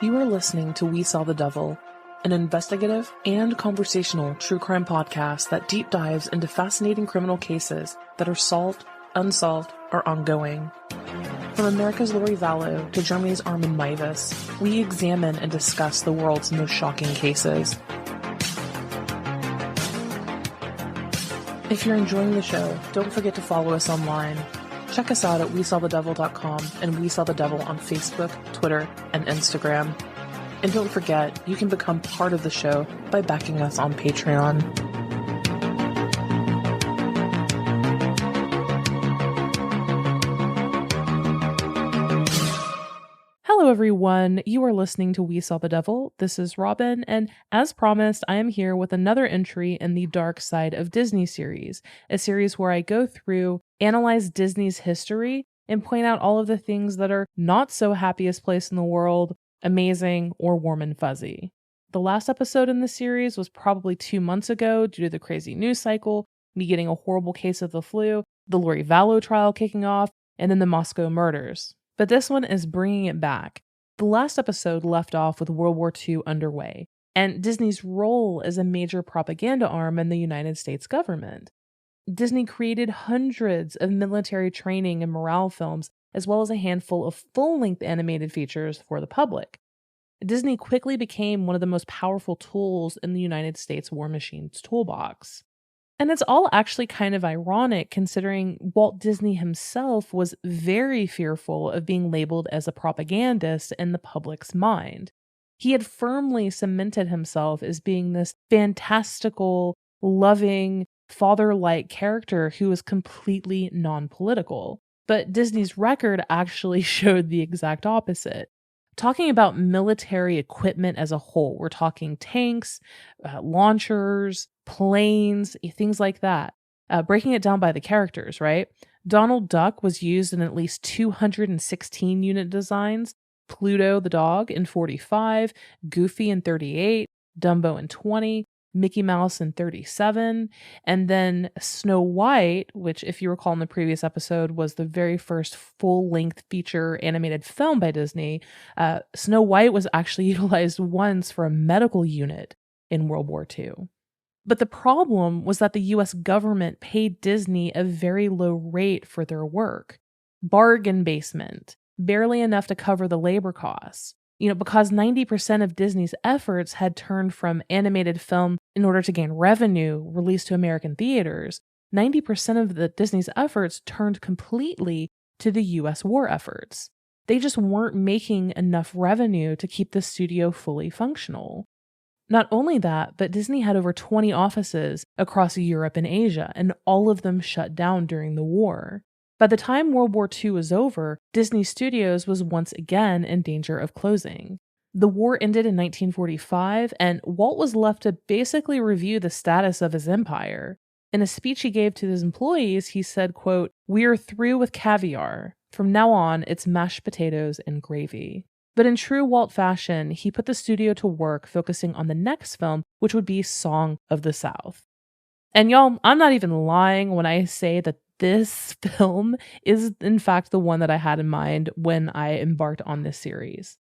You are listening to We Saw the Devil, an investigative and conversational true crime podcast that deep dives into fascinating criminal cases that are solved, unsolved, or ongoing. From America's Lori Vallow to Germany's Armin Meiwes, we examine and discuss the world's most shocking cases. If you're enjoying the show, don't forget to follow us online. Check us out at WeSawTheDevil.com and We Saw the Devil on Facebook, Twitter, and Instagram. And don't forget, you can become part of the show by backing us on Patreon. Hello everyone, you are listening to We Saw the Devil. This is Robin, and as promised, I am here with another entry in the Dark Side of Disney series, a series where I go through, analyze Disney's history, and point out all of the things that are not so happiest place in the world, amazing, or warm and fuzzy. The last episode in the series was probably 2 months ago due to the crazy news cycle, me getting a horrible case of the flu, the Lori Vallow trial kicking off, and then the Moscow murders. But this one is bringing it back. The last episode left off with World War II underway, and Disney's role as a major propaganda arm in the United States government. Disney created hundreds of military training and morale films, as well as a handful of full-length animated features for the public. Disney quickly became one of the most powerful tools in the United States war machine's toolbox. And it's all actually kind of ironic considering Walt Disney himself was very fearful of being labeled as a propagandist in the public's mind. He had firmly cemented himself as being this fantastical, loving, father-like character who was completely non-political. But Disney's record actually showed the exact opposite. Talking about military equipment as a whole, we're talking tanks, launchers, planes, things like that. Breaking it down by the characters, right? Donald Duck was used in at least 216 unit designs, Pluto the dog in 45, Goofy in 38, Dumbo in 20, Mickey Mouse in 37, and then Snow White, which if you recall in the previous episode was the very first full-length feature animated film by Disney. Snow White was actually utilized once for a medical unit in World War II. But the problem was that the US government paid Disney a very low rate for their work. Bargain basement, barely enough to cover the labor costs. Because 90% of Disney's efforts had turned from animated film in order to gain revenue released to American theaters, 90% of the Disney's efforts turned completely to the US war efforts. They just weren't making enough revenue to keep the studio fully functional. Not only that, but Disney had over 20 offices across Europe and Asia, and all of them shut down during the war. By the time World War II was over, Disney Studios was once again in danger of closing. The war ended in 1945, and Walt was left to basically review the status of his empire. In a speech he gave to his employees, he said, quote, "We are through with caviar. From now on, it's mashed potatoes and gravy." But in true Walt fashion, he put the studio to work focusing on the next film, which would be Song of the South. And y'all, I'm not even lying when I say that this film is in fact the one that I had in mind when I embarked on this series.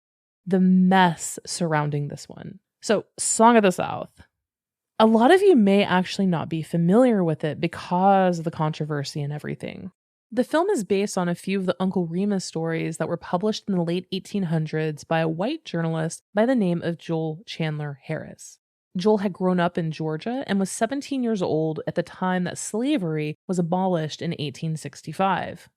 The mess surrounding this one. So, Song of the South. A lot of you may actually not be familiar with it because of the controversy and everything. The film is based on a few of the Uncle Remus stories that were published in the late 1800s by a white journalist by the name of Joel Chandler Harris. Joel had grown up in Georgia and was 17 years old at the time that slavery was abolished in 1865.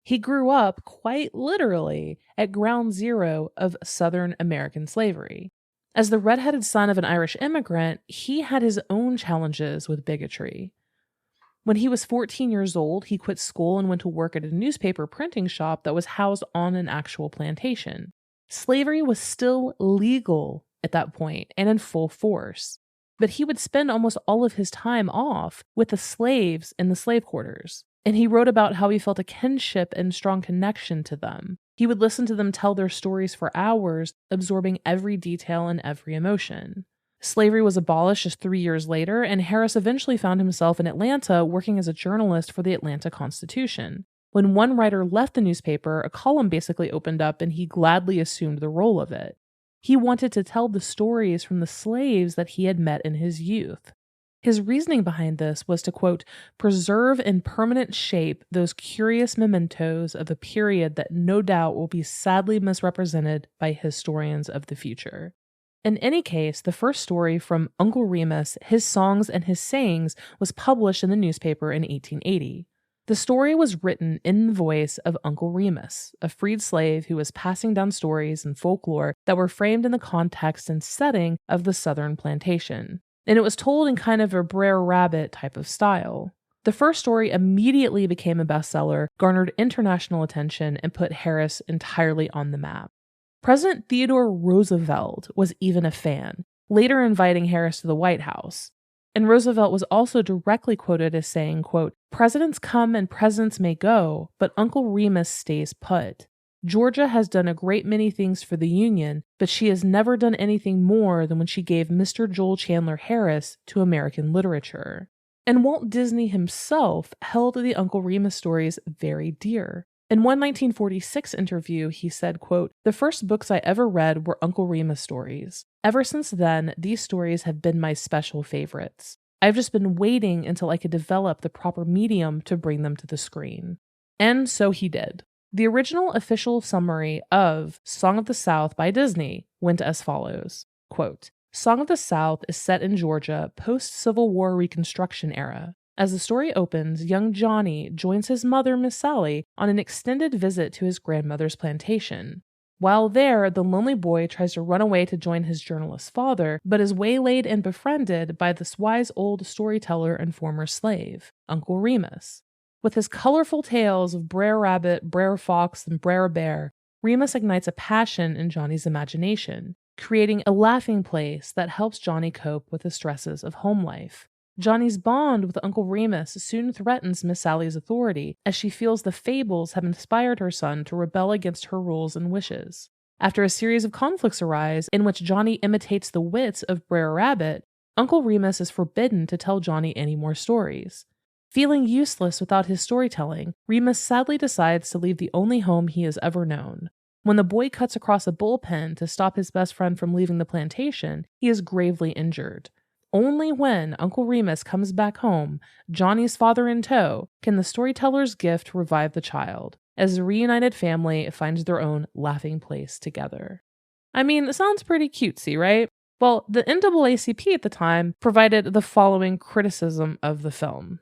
He grew up, quite literally, at ground zero of Southern American slavery. As the redheaded son of an Irish immigrant, he had his own challenges with bigotry. When he was 14 years old, he quit school and went to work at a newspaper printing shop that was housed on an actual plantation. Slavery was still legal at that point and in full force, but he would spend almost all of his time off with the slaves in the slave quarters. And he wrote about how he felt a kinship and strong connection to them. He would listen to them tell their stories for hours, absorbing every detail and every emotion. Slavery was abolished just 3 years later, and Harris eventually found himself in Atlanta working as a journalist for the Atlanta Constitution. When one writer left the newspaper, a column basically opened up and he gladly assumed the role of it. He wanted to tell the stories from the slaves that he had met in his youth. His reasoning behind this was to, quote, preserve in permanent shape those curious mementos of a period that no doubt will be sadly misrepresented by historians of the future. In any case, the first story from Uncle Remus, His Songs and His Sayings, was published in the newspaper in 1880. The story was written in the voice of Uncle Remus, a freed slave who was passing down stories and folklore that were framed in the context and setting of the southern plantation. And it was told in kind of a Brer Rabbit type of style. The first story immediately became a bestseller, garnered international attention, and put Harris entirely on the map. President Theodore Roosevelt was even a fan, later inviting Harris to the White House. And Roosevelt was also directly quoted as saying, quote, presidents come and presidents may go, but Uncle Remus stays put. Georgia has done a great many things for the Union, but she has never done anything more than when she gave Mr. Joel Chandler Harris to American literature. And Walt Disney himself held the Uncle Remus stories very dear. In one 1946 interview, he said, quote, the first books I ever read were Uncle Remus stories. Ever since then, these stories have been my special favorites. I've just been waiting until I could develop the proper medium to bring them to the screen. And so he did. The original official summary of Song of the South by Disney went as follows, quote, Song of the South is set in Georgia post-Civil War Reconstruction era. As the story opens, young Johnny joins his mother, Miss Sally, on an extended visit to his grandmother's plantation. While there, the lonely boy tries to run away to join his journalist father, but is waylaid and befriended by this wise old storyteller and former slave, Uncle Remus. With his colorful tales of Brer Rabbit, Brer Fox, and Brer Bear, Remus ignites a passion in Johnny's imagination, creating a laughing place that helps Johnny cope with the stresses of home life. Johnny's bond with Uncle Remus soon threatens Miss Sally's authority, as she feels the fables have inspired her son to rebel against her rules and wishes. After a series of conflicts arise, in which Johnny imitates the wits of Brer Rabbit, Uncle Remus is forbidden to tell Johnny any more stories. Feeling useless without his storytelling, Remus sadly decides to leave the only home he has ever known. When the boy cuts across a bullpen to stop his best friend from leaving the plantation, he is gravely injured. Only when Uncle Remus comes back home, Johnny's father in tow, can the storyteller's gift revive the child, as the reunited family finds their own laughing place together. I mean, it sounds pretty cutesy, right? Well, the NAACP at the time provided the following criticism of the film.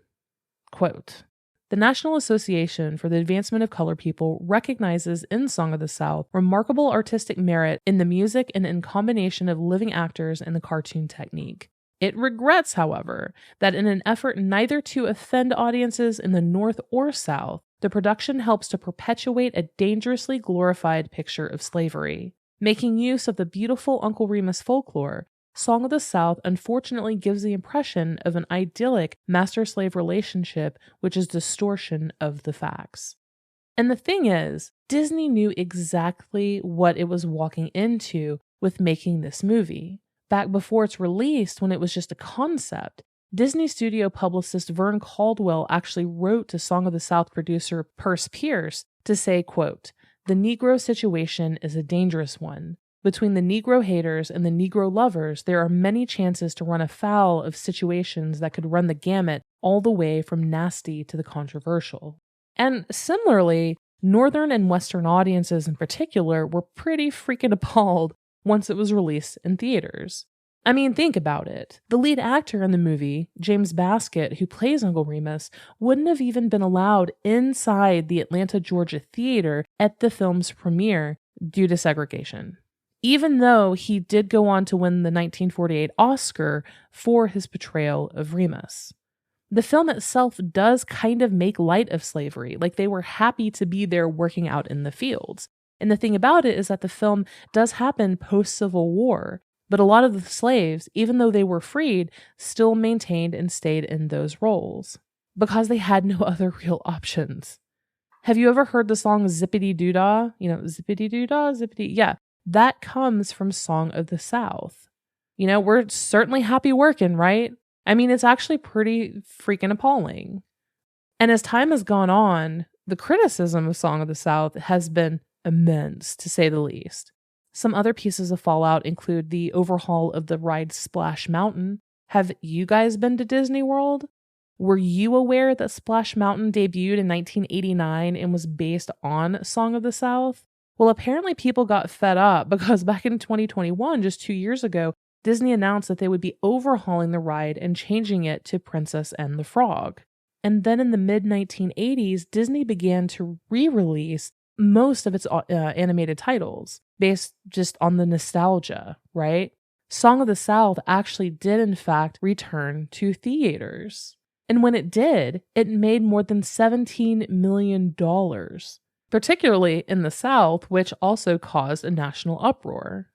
Quote, the National Association for the Advancement of Colored People recognizes in Song of the South remarkable artistic merit in the music and in combination of living actors and the cartoon technique. It regrets, however, that in an effort neither to offend audiences in the North or South, the production helps to perpetuate a dangerously glorified picture of slavery. Making use of the beautiful Uncle Remus folklore, Song of the South unfortunately gives the impression of an idyllic master-slave relationship, which is distortion of the facts. And the thing is, Disney knew exactly what it was walking into with making this movie. Back before its release, when it was just a concept, Disney studio publicist Vern Caldwell actually wrote to Song of the South producer Perce Pierce to say, quote, the Negro situation is a dangerous one. Between the Negro haters and the Negro lovers, there are many chances to run afoul of situations that could run the gamut all the way from nasty to the controversial. And similarly, Northern and Western audiences in particular were pretty freaking appalled once it was released in theaters. I mean, think about it. The lead actor in the movie, James Baskett, who plays Uncle Remus, wouldn't have even been allowed inside the Atlanta, Georgia theater at the film's premiere due to segregation, even though he did go on to win the 1948 Oscar for his portrayal of Remus. The film itself does kind of make light of slavery, like they were happy to be there working out in the fields. And the thing about it is that the film does happen post-Civil War, but a lot of the slaves, even though they were freed, still maintained and stayed in those roles because they had no other real options. Have you ever heard the song Zippity Doo-Dah? You know, Zippity Doo-Dah, Zippity, yeah. That comes from Song of the South. You know, we're certainly happy working, right? I mean, it's actually pretty freaking appalling. And as time has gone on, the criticism of Song of the South has been immense, to say the least. Some other pieces of fallout include the overhaul of the ride Splash Mountain. Have you guys been to Disney World? Were you aware that Splash Mountain debuted in 1989 and was based on Song of the South? Well, apparently people got fed up because back in 2021, just 2 years ago, Disney announced that they would be overhauling the ride and changing it to Princess and the Frog. And then in the mid 1980s, Disney began to re release most of its animated titles based just on the nostalgia, right? Song of the South actually did, in fact, return to theaters. And when it did, it made more than $17 million, particularly in the South, which also caused a national uproar.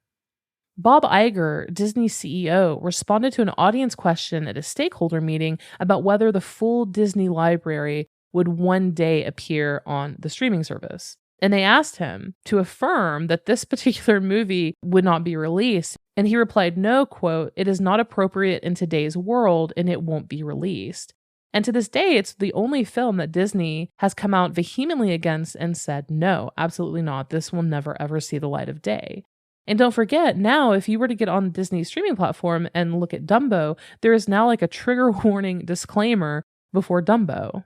Bob Iger, Disney's CEO, responded to an audience question at a stakeholder meeting about whether the full Disney library would one day appear on the streaming service. And they asked him to affirm that this particular movie would not be released. And he replied, no, quote, "It is not appropriate in today's world and it won't be released." And to this day, it's the only film that Disney has come out vehemently against and said, no, absolutely not. This will never, ever see the light of day. And don't forget, now, if you were to get on Disney's streaming platform and look at Dumbo, there is now like a trigger warning disclaimer before Dumbo.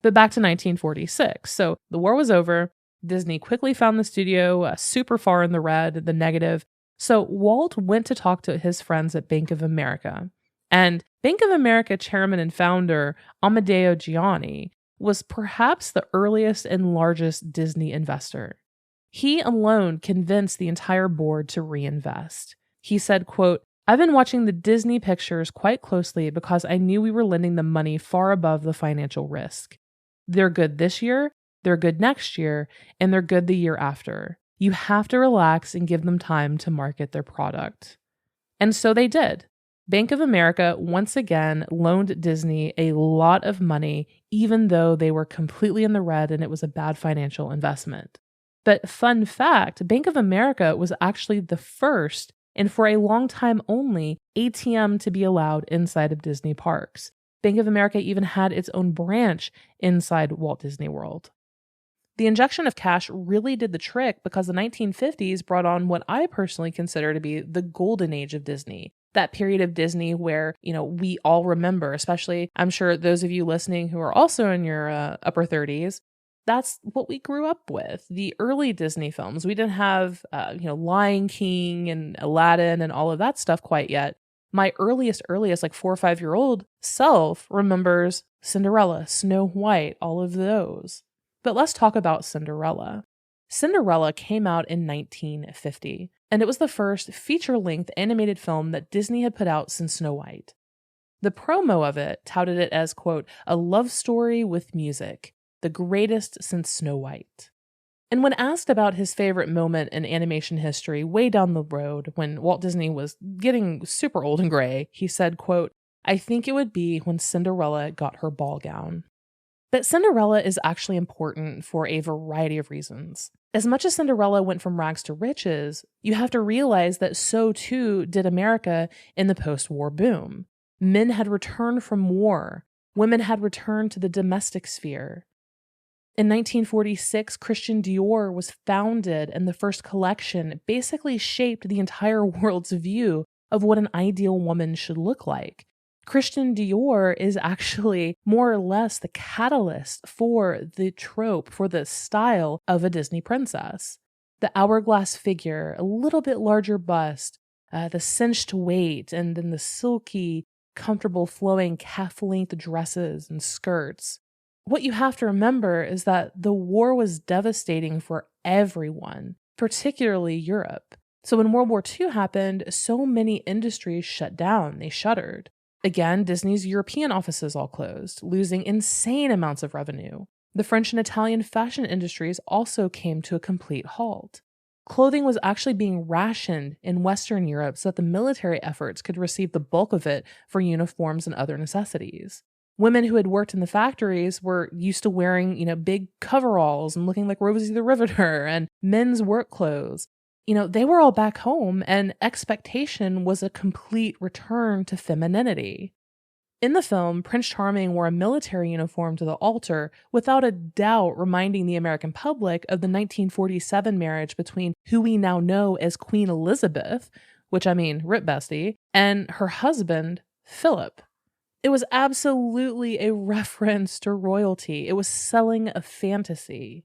But back to 1946. So the war was over. Disney quickly found the studio super far in the red, the negative. So Walt went to talk to his friends at Bank of America. And Bank of America chairman and founder Amedeo Gianni was perhaps the earliest and largest Disney investor. He alone convinced the entire board to reinvest. He said, quote, "I've been watching the Disney pictures quite closely because I knew we were lending them money far above the financial risk. They're good this year, they're good next year, and they're good the year after. You have to relax and give them time to market their product." And so they did. Bank of America once again loaned Disney a lot of money, even though they were completely in the red and it was a bad financial investment. But fun fact, Bank of America was actually the first, and for a long time only, ATM to be allowed inside of Disney parks. Bank of America even had its own branch inside Walt Disney World. The injection of cash really did the trick because the 1950s brought on what I personally consider to be the golden age of Disney. That period of Disney where, we all remember, especially I'm sure those of you listening who are also in your upper 30s, that's what we grew up with. The early Disney films. We didn't have, Lion King and Aladdin and all of that stuff quite yet. My earliest, like 4 or 5-year-old self remembers Cinderella, Snow White, all of those. But let's talk about Cinderella. Cinderella came out in 1950, and it was the first feature-length animated film that Disney had put out since Snow White. The promo of it touted it as, quote, "a love story with music, the greatest since Snow White." And when asked about his favorite moment in animation history way down the road when Walt Disney was getting super old and gray, he said, quote, "I think it would be when Cinderella got her ball gown." But Cinderella is actually important for a variety of reasons. As much as Cinderella went from rags to riches, you have to realize that so too did America in the post-war boom. Men had returned from war. Women had returned to the domestic sphere. In 1946, Christian Dior was founded, and the first collection basically shaped the entire world's view of what an ideal woman should look like. Christian Dior is actually more or less the catalyst for the trope, for the style of a Disney princess. The hourglass figure, a little bit larger bust, the cinched waist, and then the silky, comfortable flowing calf-length dresses and skirts. What you have to remember is that the war was devastating for everyone, particularly Europe. So when World War II happened, so many industries shut down, they shuttered. Again, Disney's European offices all closed, losing insane amounts of revenue. The French and Italian fashion industries also came to a complete halt. Clothing was actually being rationed in Western Europe so that the military efforts could receive the bulk of it for uniforms and other necessities. Women who had worked in the factories were used to wearing, big coveralls and looking like Rosie the Riveter, and men's work clothes. They were all back home, and expectation was a complete return to femininity. In the film, Prince Charming wore a military uniform to the altar, without a doubt reminding the American public of the 1947 marriage between who we now know as Queen Elizabeth, which I mean, rip bestie, and her husband, Philip. It was absolutely a reference to royalty. It was selling a fantasy.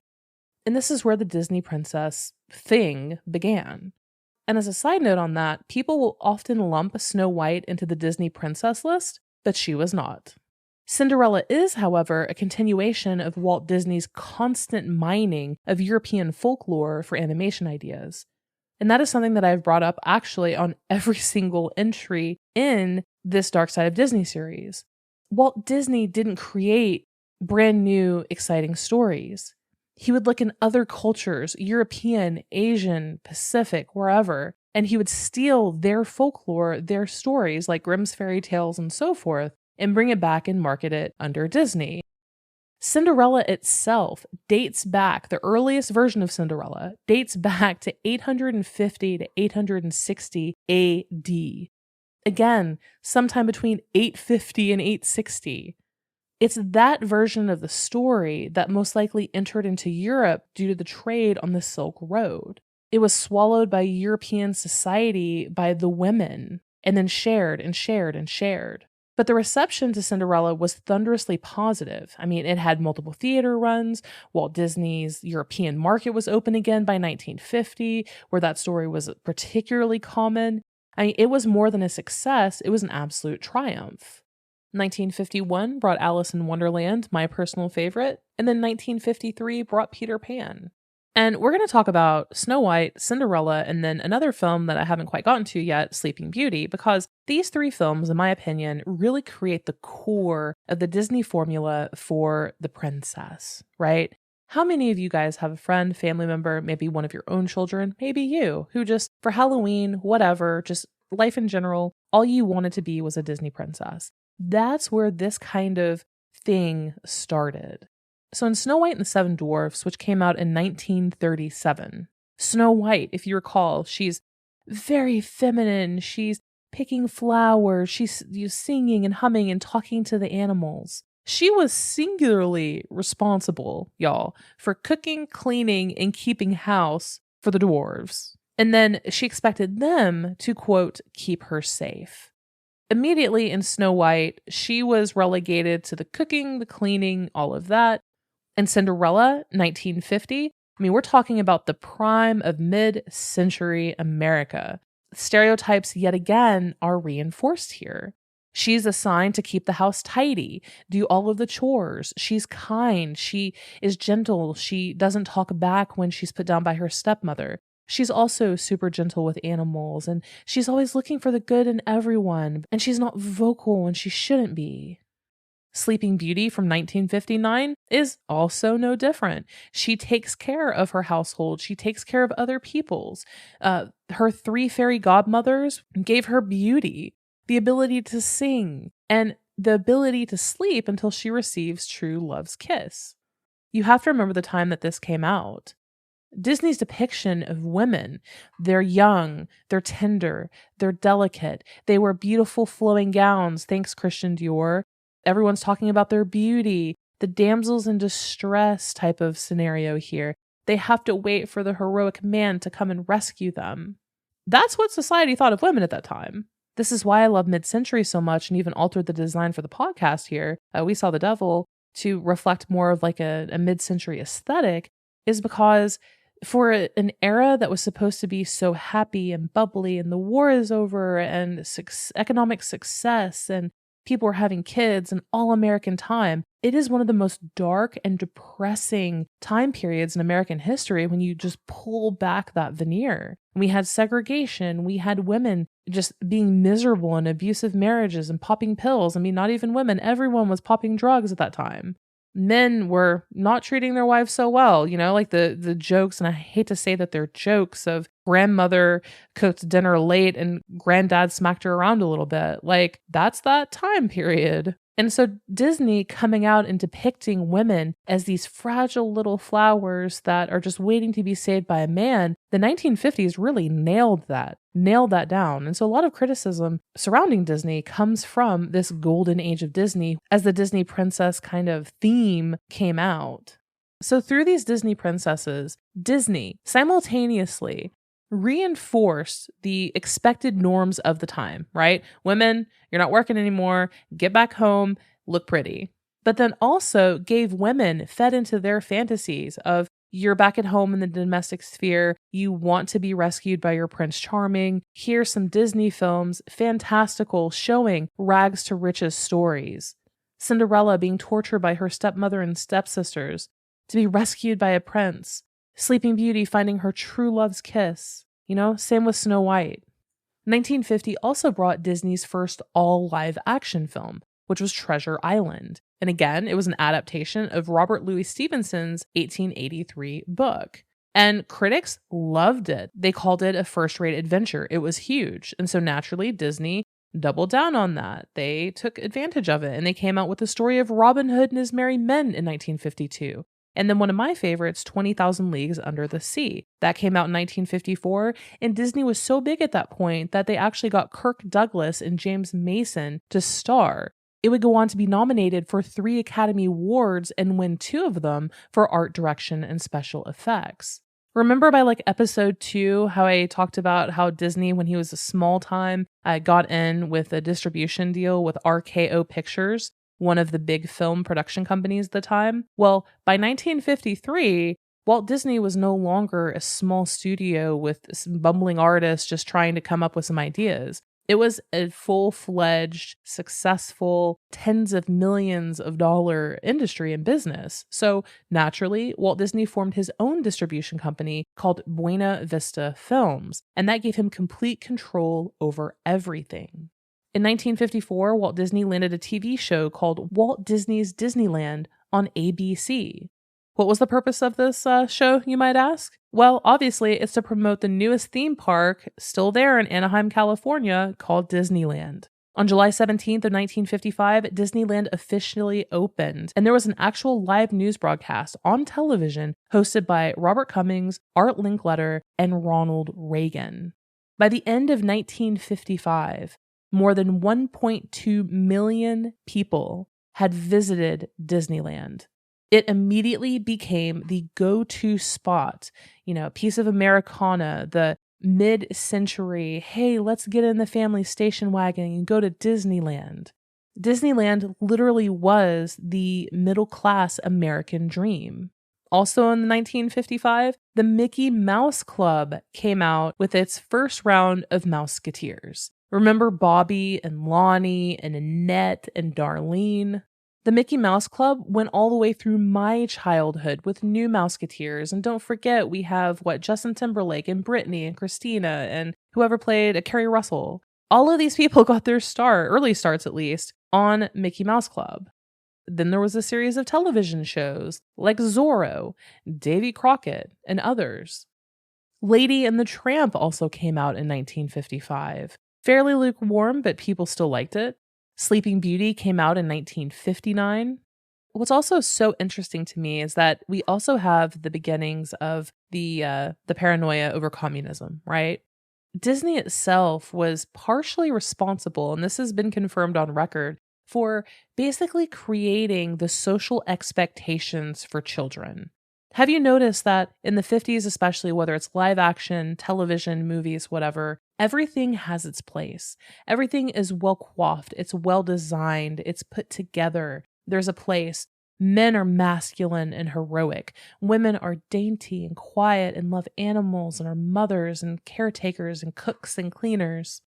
And this is where the Disney princess thing began. And as a side note on that, people will often lump Snow White into the Disney princess list, but she was not. Cinderella is, however, a continuation of Walt Disney's constant mining of European folklore for animation ideas. And that is something that I've brought up actually on every single entry in this Dark Side of Disney series. Walt Disney didn't create brand new, exciting stories. He would look in other cultures, European, Asian, Pacific, wherever, and he would steal their folklore, their stories like Grimm's fairy tales and so forth, and bring it back and market it under Disney. Cinderella itself dates back, the earliest version of Cinderella dates back to 850 to 860 AD. Again, sometime between 850 and 860. It's that version of the story that most likely entered into Europe due to the trade on the Silk Road. It was swallowed by European society by the women, and then shared and shared and shared. But the reception to Cinderella was thunderously positive. I mean, it had multiple theater runs. Walt Disney's European market was open again by 1950, where that story was particularly common. I mean, it was more than a success, it was an absolute triumph. 1951 brought Alice in Wonderland, my personal favorite, and then 1953 brought Peter Pan. And we're going to talk about Snow White, Cinderella, and then another film that I haven't quite gotten to yet, Sleeping Beauty, because these three films, in my opinion, really create the core of the Disney formula for the princess, right? How many of you guys have a friend, family member, maybe one of your own children, maybe you, who just, for Halloween, whatever, just life in general, all you wanted to be was a Disney princess? That's where this kind of thing started. So in Snow White and the Seven Dwarfs, which came out in 1937, Snow White, if you recall, she's very feminine. She's picking flowers. She's singing and humming and talking to the animals. She was singularly responsible, y'all, for cooking, cleaning, and keeping house for the dwarves. And then she expected them to, quote, keep her safe. Immediately in Snow White, she was relegated to the cooking, the cleaning, all of that. And Cinderella, 1950, I mean, we're talking about the prime of mid-century America. Stereotypes, yet again, are reinforced here. She's assigned to keep the house tidy, do all of the chores. She's kind. She is gentle. She doesn't talk back when she's put down by her stepmother. She's also super gentle with animals, and she's always looking for the good in everyone, and she's not vocal when she shouldn't be. Sleeping Beauty from 1959 is also no different. She takes care of her household. She takes care of other people's. Her three fairy godmothers gave her beauty, the ability to sing, and the ability to sleep until she receives true love's kiss. You have to remember the time that this came out. Disney's depiction of women, they're young, they're tender, they're delicate, they wear beautiful flowing gowns, thanks Christian Dior. Everyone's talking about their beauty, the damsels in distress type of scenario here. They have to wait for the heroic man to come and rescue them. That's what society thought of women at that time. This is why I love mid-century so much and even altered the design for the podcast here. We Saw the Devil to reflect more of like a mid-century aesthetic is because for an era that was supposed to be so happy and bubbly and the war is over and economic success and people were having kids and all-American time, it is one of the most dark and depressing time periods in American history when you just pull back that veneer. We had segregation. We had women just being miserable in abusive marriages and popping pills. I mean, not even women. Everyone was popping drugs at that time. Men were not treating their wives so well, like the jokes, and I hate to say that they're jokes of grandmother cooked dinner late and granddad smacked her around a little bit. Like, that's that time period. And so Disney coming out and depicting women as these fragile little flowers that are just waiting to be saved by a man, the 1950s really nailed that down. And so a lot of criticism surrounding Disney comes from this golden age of Disney as the Disney princess kind of theme came out. So through these Disney princesses, Disney simultaneously reinforced the expected norms of the time, right? Women, you're not working anymore, get back home, look pretty. But then also gave women fed into their fantasies of you're back at home in the domestic sphere, you want to be rescued by your Prince Charming. Here's some Disney films, fantastical, showing rags to riches stories. Cinderella being tortured by her stepmother and stepsisters to be rescued by a prince. Sleeping Beauty finding her true love's kiss. Same with Snow White. 1950 also brought Disney's first all live action film, which was Treasure Island. And again, it was an adaptation of Robert Louis Stevenson's 1883 book. And critics loved it. They called it a first-rate adventure. It was huge. And so naturally, Disney doubled down on that. They took advantage of it, and they came out with the story of Robin Hood and his merry men in 1952. And then one of my favorites, 20,000 Leagues Under the Sea. That came out in 1954, and Disney was so big at that point that they actually got Kirk Douglas and James Mason to star. It would go on to be nominated for 3 Academy Awards and win 2 of them for art direction and special effects. Remember by episode 2, how I talked about how Disney, when he was a small time, got in with a distribution deal with RKO Pictures, one of the big film production companies at the time? Well, by 1953, Walt Disney was no longer a small studio with some bumbling artists just trying to come up with some ideas. It was a full-fledged, successful, tens of millions of dollar industry and business. So naturally, Walt Disney formed his own distribution company called Buena Vista Films, and that gave him complete control over everything. In 1954, Walt Disney landed a TV show called Walt Disney's Disneyland on ABC. What was the purpose of this show, you might ask? Well, obviously, it's to promote the newest theme park still there in Anaheim, California, called Disneyland. On July 17th of 1955, Disneyland officially opened, and there was an actual live news broadcast on television hosted by Robert Cummings, Art Linkletter, and Ronald Reagan. By the end of 1955, more than 1.2 million people had visited Disneyland. It immediately became the go-to spot, a piece of Americana, the mid-century, hey, let's get in the family station wagon and go to Disneyland. Disneyland literally was the middle-class American dream. Also in 1955, the Mickey Mouse Club came out with its first round of Mouseketeers. Remember Bobby and Lonnie and Annette and Darlene? The Mickey Mouse Club went all the way through my childhood with new Mouseketeers. And don't forget, we have, Justin Timberlake and Britney and Christina and whoever played Carrie Russell. All of these people got their start, early starts at least, on Mickey Mouse Club. Then there was a series of television shows like Zorro, Davy Crockett, and others. Lady and the Tramp also came out in 1955. Fairly lukewarm, but people still liked it. Sleeping Beauty came out in 1959. What's also so interesting to me is that we also have the beginnings of the paranoia over communism, right? Disney itself was partially responsible, and this has been confirmed on record, for basically creating the social expectations for children. Have you noticed that in the 50s, especially, whether it's live action, television, movies, whatever, everything has its place. Everything is well coiffed. It's well designed. It's put together. There's a place. Men are masculine and heroic. Women are dainty and quiet and love animals and are mothers and caretakers and cooks and cleaners.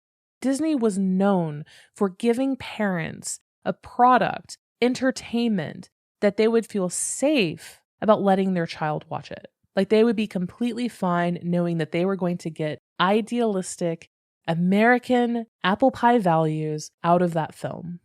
Disney was known for giving parents a product, entertainment, that they would feel safe about letting their child watch it. They would be completely fine knowing that they were going to get idealistic American apple pie values out of that film.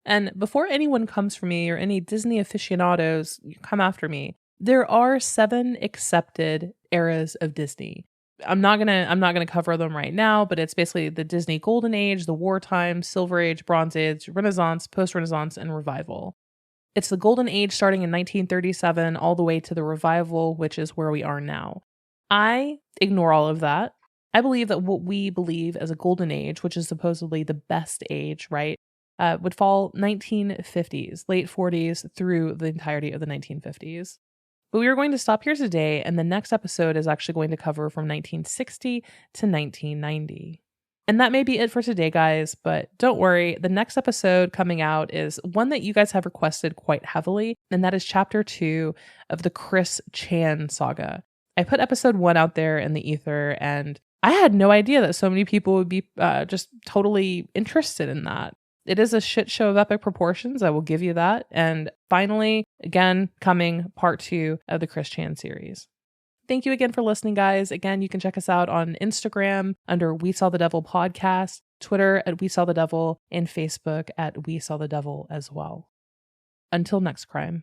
And before anyone comes for me or any Disney aficionados come after me, there are 7 accepted eras of Disney. I'm not gonna cover them right now, but it's basically the Disney Golden Age, the Wartime, Silver Age, Bronze Age, Renaissance, Post-Renaissance, and Revival. It's the Golden Age starting in 1937 all the way to the Revival, which is where we are now. I ignore all of that. I believe that what we believe as a Golden Age, which is supposedly the best age, right, would fall 1950s, late 40s through the entirety of the 1950s. But we are going to stop here today, and the next episode is actually going to cover from 1960 to 1990. And that may be it for today, guys, but don't worry. The next episode coming out is one that you guys have requested quite heavily, and that is Chapter 2 of the Chris Chan saga. I put episode 1 out there in the ether, and I had no idea that so many people would be just totally interested in that. It is a shit show of epic proportions, I will give you that. And finally, again, coming part 2 of the Chris Chan series. Thank you again for listening, guys. Again, you can check us out on Instagram under We Saw the Devil Podcast, Twitter at We Saw the Devil, and Facebook at We Saw the Devil as well. Until next crime.